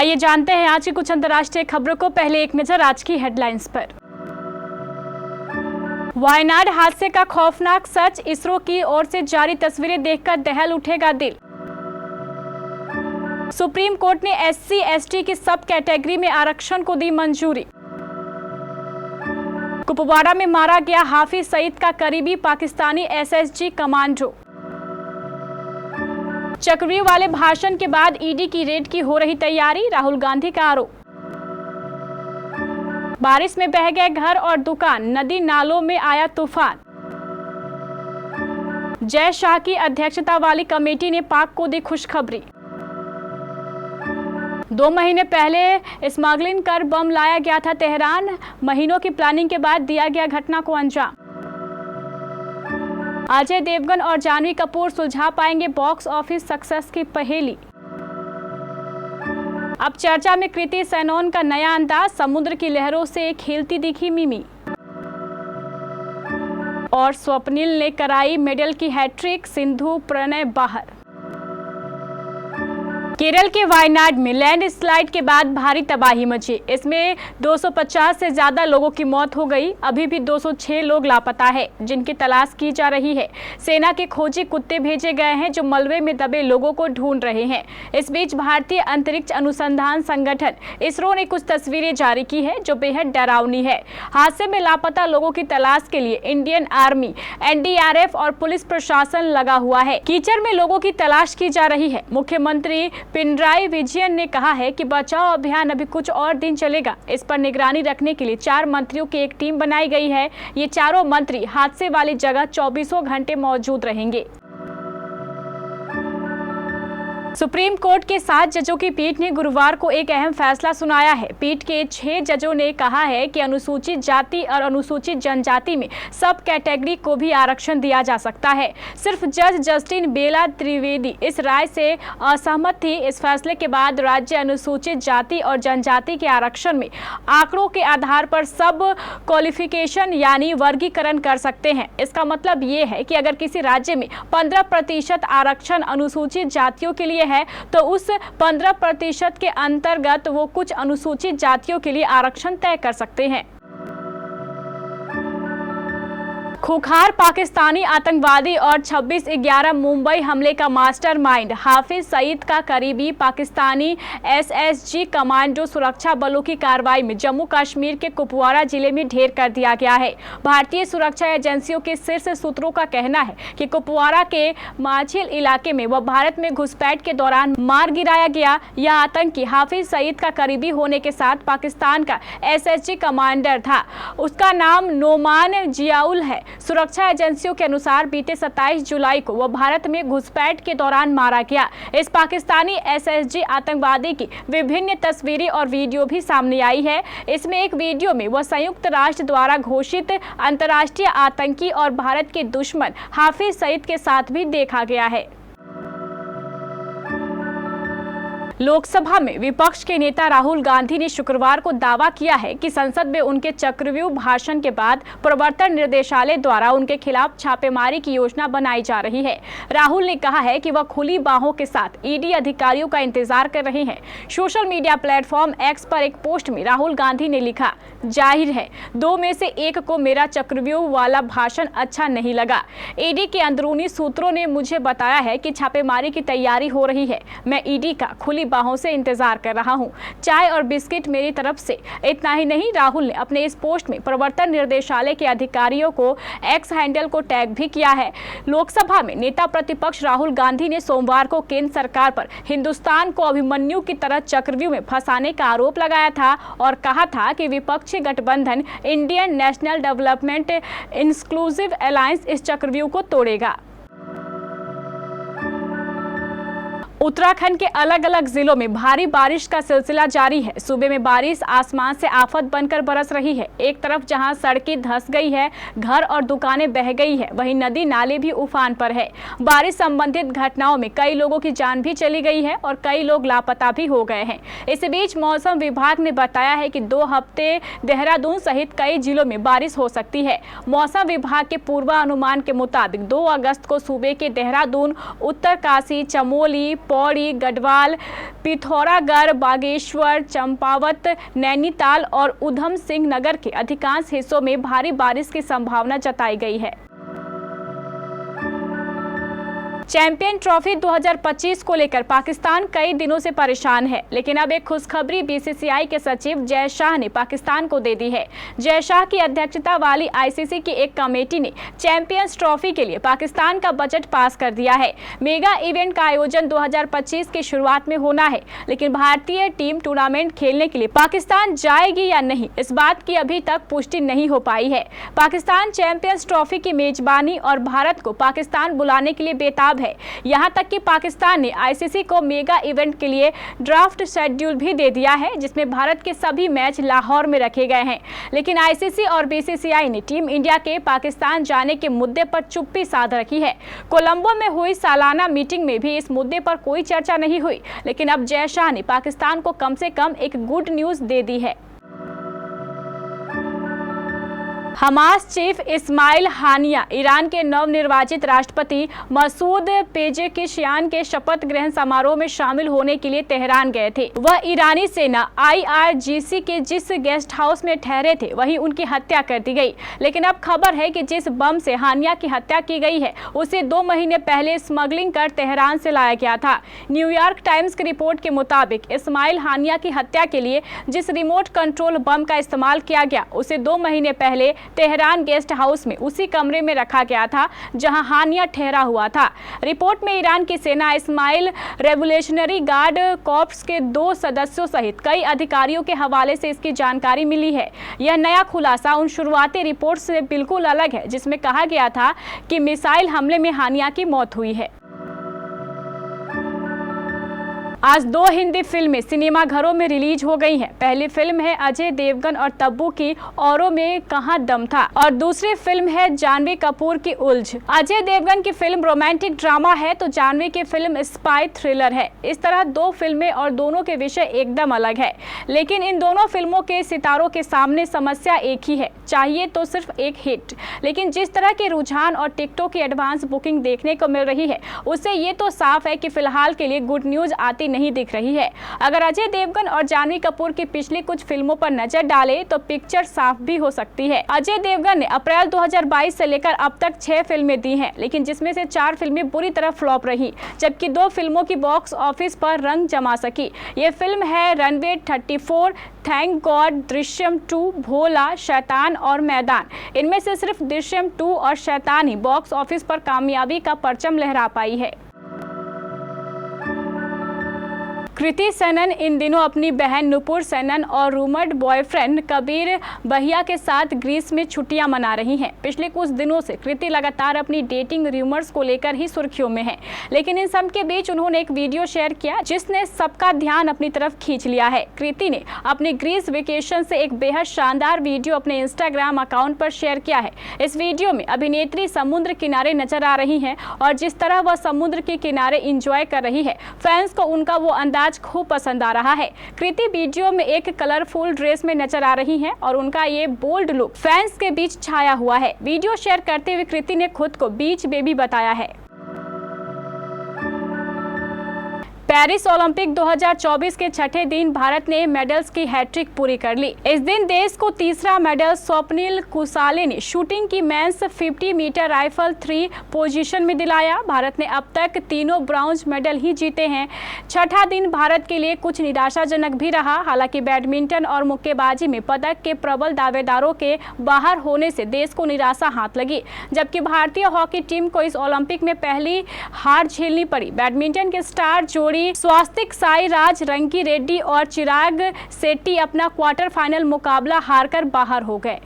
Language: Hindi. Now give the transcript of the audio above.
आइए जानते हैं आज की कुछ अंतर्राष्ट्रीय खबरों को। पहले एक नजर आज की हेडलाइंस पर। वायनाड हादसे का खौफनाक सच, इसरो की ओर से जारी तस्वीरें देखकर दहल उठेगा दिल। सुप्रीम कोर्ट ने SC/ST की सब कैटेगरी में आरक्षण को दी मंजूरी। कुपवाड़ा में मारा गया हाफिज सईद का करीबी पाकिस्तानी SSG कमांडो। चक्रव्यूह वाले भाषण के बाद ईडी की रेड की हो रही तैयारी, राहुल गांधी का आरोप। बारिश में बह गए घर और दुकान, नदी नालों में आया तूफान। जय शाह की अध्यक्षता वाली कमेटी ने पाक को दी खुशखबरी। 2 महीने पहले स्मगलिंग कर बम लाया गया था तेहरान, महीनों की प्लानिंग के बाद दिया गया घटना को अंजाम। अजय देवगन और जानवी कपूर सुलझा पाएंगे बॉक्स ऑफिस सक्सेस की पहेली। अब चर्चा में कृति सेनन का नया अंदाज, समुद्र की लहरों से खेलती दिखी मिमी। और स्वप्निल ने कराई मेडल की हैट्रिक, सिंधु प्रणय बाहर। केरल के वायनाड में लैंडस्लाइड के बाद भारी तबाही मची, इसमें 250 से ज्यादा लोगों की मौत हो गई। अभी भी 206 लोग लापता है, जिनकी तलाश की जा रही है। सेना के खोजी कुत्ते भेजे गए हैं जो मलबे में दबे लोगों को ढूंढ रहे हैं। इस बीच भारतीय अंतरिक्ष अनुसंधान संगठन इसरो ने कुछ तस्वीरें जारी की है जो बेहद डरावनी है। हादसे में लापता लोगों की तलाश के लिए इंडियन आर्मी, NDRF और पुलिस प्रशासन लगा हुआ है। कीचड़ में लोगों की तलाश की जा रही है। मुख्यमंत्री पिनराई विजयन ने कहा है कि बचाव अभियान अभी कुछ और दिन चलेगा। इस पर निगरानी रखने के लिए 4 मंत्रियों की एक टीम बनाई गई है। ये चारों मंत्री हादसे वाली जगह 24 घंटे मौजूद रहेंगे। सुप्रीम कोर्ट के 7 जजों की पीठ ने गुरुवार को एक अहम फैसला सुनाया है। पीठ के 6 जजों ने कहा है कि अनुसूचित जाति और अनुसूचित जनजाति में सब कैटेगरी को भी आरक्षण दिया जा सकता है। सिर्फ जज जस्टिन बेला त्रिवेदी इस राय से असहमत थी। इस फैसले के बाद राज्य अनुसूचित जाति और जनजाति के आरक्षण में आंकड़ों के आधार पर सब क्वालिफिकेशन यानी वर्गीकरण कर सकते हैं। इसका मतलब ये है कि अगर किसी राज्य में 15% आरक्षण अनुसूचित जातियों के लिए है तो उस 15% के अंतर्गत वो कुछ अनुसूचित जातियों के लिए आरक्षण तय कर सकते हैं। खूंखार पाकिस्तानी आतंकवादी और 26/11 मुंबई हमले का मास्टरमाइंड हाफिज सईद का करीबी पाकिस्तानी SSG कमांडो सुरक्षा बलों की कार्रवाई में जम्मू कश्मीर के कुपवाड़ा जिले में ढेर कर दिया गया है। भारतीय सुरक्षा एजेंसियों के शीर्ष सूत्रों का कहना है कि कुपवाड़ा के माझिल इलाके में वह भारत में घुसपैठ के दौरान मार गिराया गया। यह आतंकी हाफिज सईद का करीबी होने के साथ पाकिस्तान का SSG कमांडर था। उसका नाम नोमान जियाउल है। सुरक्षा एजेंसियों के अनुसार बीते 27 जुलाई को वह भारत में घुसपैठ के दौरान मारा गया। इस पाकिस्तानी SSG आतंकवादी की विभिन्न तस्वीरें और वीडियो भी सामने आई है। इसमें एक वीडियो में वह संयुक्त राष्ट्र द्वारा घोषित अंतर्राष्ट्रीय आतंकी और भारत के दुश्मन हाफिज सईद के साथ भी देखा गया है। लोकसभा में विपक्ष के नेता राहुल गांधी ने शुक्रवार को दावा किया है कि संसद में उनके चक्रव्यूह भाषण के बाद प्रवर्तन निर्देशालय द्वारा उनके खिलाफ छापेमारी की योजना बनाई जा रही है। राहुल ने कहा है कि वह खुली बाहों के साथ ईडी अधिकारियों का इंतजार कर रहे हैं। सोशल मीडिया प्लेटफॉर्म X पर एक पोस्ट में राहुल गांधी ने लिखा, जाहिर है 2 में से एक को मेरा चक्रव्यूह वाला भाषण अच्छा नहीं लगा। ईडी के अंदरूनी सूत्रों ने मुझे बताया है कि छापेमारी की तैयारी हो रही है। मैं ईडी का खुली बाहों से इंतजार कर रहा हूं। चाय और बिस्किट मेरी तरफ से। इतना ही नहीं, राहुल ने अपने इस पोस्ट में प्रवर्तन निर्देशालय के अधिकारियों को X हैंडल को टैग भी किया है। लोकसभा में नेता प्रतिपक्ष राहुल गांधी ने सोमवार को केंद्र सरकार पर हिंदुस्तान को अभिमन्यु की तरह चक्रव्यूह में फंसाने का आरोप लगाया था और कहा था कि विपक्षी गठबंधन Indian national development inclusive alliance इस चक्रव्यूह को तोड़ेगा। उत्तराखंड के अलग अलग जिलों में भारी बारिश का सिलसिला जारी है। सूबे में बारिश आसमान से आफत बनकर बरस रही है। एक तरफ जहां सड़कें धंस गई है, घर और दुकानें बह गई है, वहीं नदी नाले भी उफान पर है। बारिश संबंधित घटनाओं में कई लोगों की जान भी चली गई है और कई लोग लापता भी हो गए हैं। इस बीच मौसम विभाग ने बताया है कि 2 हफ्ते देहरादून सहित कई जिलों में बारिश हो सकती है। मौसम विभाग के पूर्वानुमान के मुताबिक 2 अगस्त को सूबे के देहरादून, उत्तरकाशी, चमोली, पौड़ी, गढ़वाल, पिथौरागढ़, बागेश्वर, चंपावत, नैनीताल और उधम सिंह नगर के अधिकांश हिस्सों में भारी बारिश की संभावना जताई गई है। चैंपियन ट्रॉफी 2025 को लेकर पाकिस्तान कई दिनों से परेशान है, लेकिन अब एक खुशखबरी बीसीसीआई के सचिव जय शाह ने पाकिस्तान को दे दी है। जय शाह की अध्यक्षता वाली आईसीसी की एक कमेटी ने चैंपियंस ट्रॉफी के लिए पाकिस्तान का बजट पास कर दिया है। मेगा इवेंट का आयोजन 2025 की शुरुआत में होना है, लेकिन भारतीय टीम टूर्नामेंट खेलने के लिए पाकिस्तान जाएगी या नहीं, इस बात की अभी तक पुष्टि नहीं हो पाई है। पाकिस्तान चैंपियंस ट्रॉफी की मेजबानी और भारत को पाकिस्तान बुलाने के लिए बेताब है। यहां तक कि पाकिस्तान ने आईसीसी को मेगा इवेंट के लिए ड्राफ्ट शेड्यूल भी दे दिया है, जिसमें भारत के सभी मैच लाहौर में रखे गए हैं। लेकिन आईसीसी और बीसीसीआई ने टीम इंडिया के पाकिस्तान जाने के मुद्दे पर चुप्पी साध रखी है। कोलंबो में हुई सालाना मीटिंग में भी इस मुद्दे पर कोई चर्चा नहीं हुई, लेकिन अब जय शाह ने पाकिस्तान को कम से कम एक गुड न्यूज दे दी है। हमास चीफ इस्माइल हानिया ईरान के नवनिर्वाचित राष्ट्रपति मसूद पेजेकिशियान के शपथ ग्रहण समारोह में शामिल होने के लिए तेहरान गए थे। वह ईरानी सेना IRGC के जिस गेस्ट हाउस में ठहरे थे वहीं उनकी हत्या कर दी गई। लेकिन अब खबर है कि जिस बम से हानिया की हत्या की गई है उसे 2 महीने पहले स्मगलिंग कर तेहरान से लाया गया था। न्यूयॉर्क टाइम्स की रिपोर्ट के मुताबिक इस्माइल हानिया की हत्या के लिए जिस रिमोट कंट्रोल बम का इस्तेमाल किया गया उसे 2 महीने पहले तेहरान गेस्ट हाउस में उसी कमरे में रखा गया था जहां हानिया ठहरा हुआ था। रिपोर्ट में ईरान की सेना इस्माइल रेवोल्यूशनरी गार्ड कॉर्प्स के 2 सदस्यों सहित कई अधिकारियों के हवाले से इसकी जानकारी मिली है। यह नया खुलासा उन शुरुआती रिपोर्ट से बिल्कुल अलग है जिसमें कहा गया था कि मिसाइल हमले में हानिया की मौत हुई है। आज 2 हिंदी फिल्में सिनेमाघरों में रिलीज हो गई हैं। पहली फिल्म है अजय देवगन और तब्बू की औरों में कहां दम था और दूसरी फिल्म है जानवी कपूर की उलझ। अजय देवगन की फिल्म रोमांटिक ड्रामा है तो जानवी की फिल्म स्पाई थ्रिलर है। इस तरह 2 फिल्में और दोनों के विषय एकदम अलग है, लेकिन इन दोनों फिल्मों के सितारों के सामने समस्या एक ही है, चाहिए तो सिर्फ एक हिट। लेकिन जिस तरह के रुझान और टिकटों की एडवांस बुकिंग देखने को मिल रही है उससे ये तो साफ है कि फिलहाल के लिए गुड न्यूज आती नहीं दिख रही है। अगर अजय देवगन और जानवी कपूर की पिछली कुछ फिल्मों पर नजर डाले तो पिक्चर साफ भी हो सकती है। अजय देवगन ने अप्रैल 2022 से लेकर अब तक 6 फिल्में दी हैं, लेकिन जिसमें से 4 फिल्में बुरी तरह फ्लॉप रही, जबकि 2 फिल्मों की बॉक्स ऑफिस पर रंग जमा सकी। ये फिल्म है रनवे 34, थैंक गॉड, दृश्यम 2, भोला, शैतान और मैदान। इनमें से सिर्फ दृश्यम 2 और शैतान ही बॉक्स ऑफिस पर कामयाबी का परचम लहरा पाई है। कृति सेनन इन दिनों अपनी बहन नुपुर सेनन और रूमर्ड बॉयफ्रेंड कबीर बहिया के साथ ग्रीस में छुट्टियां मना रही हैं। पिछले कुछ दिनों से कृति लगातार अपनी डेटिंग रूमर्स को लेकर ही सुर्खियों में है, लेकिन इन सब के बीच उन्होंने एक वीडियो शेयर किया जिसने सबका ध्यान अपनी तरफ खींच लिया है। कृति ने अपनी ग्रीस वेकेशन से एक बेहद शानदार वीडियो अपने इंस्टाग्राम अकाउंट पर शेयर किया है। इस वीडियो में अभिनेत्री समुद्र किनारे नजर आ रही है और जिस तरह वह समुद्र के किनारे इंजॉय कर रही है, फैंस को उनका वो अंदाज खूब पसंद आ रहा है। कृति वीडियो में एक कलरफुल ड्रेस में नजर आ रही हैं और उनका ये बोल्ड लुक फैंस के बीच छाया हुआ है। वीडियो शेयर करते हुए कृति ने खुद को बीच बेबी बताया है। पेरिस ओलंपिक 2024 के छठे दिन भारत ने मेडल्स की हैट्रिक पूरी कर ली। इस दिन देश को तीसरा मेडल स्वप्निल कुसाले ने शूटिंग की मेंस 50 मीटर राइफल 3 पोजीशन में दिलाया। भारत ने अब तक तीनों ब्रॉन्ज मेडल ही जीते हैं। छठा दिन भारत के लिए कुछ निराशाजनक भी रहा। हालांकि बैडमिंटन और मुक्केबाजी में पदक के प्रबल दावेदारों के बाहर होने से देश को निराशा हाथ लगी, जबकि भारतीय हॉकी टीम को इस ओलंपिक में पहली हार झेलनी पड़ी। बैडमिंटन के स्टार जोड़ी स्वास्तिक साईराज रंकी रेड्डी और चिराग शेट्टी अपना क्वार्टर फाइनल मुकाबला हारकर बाहर हो गए।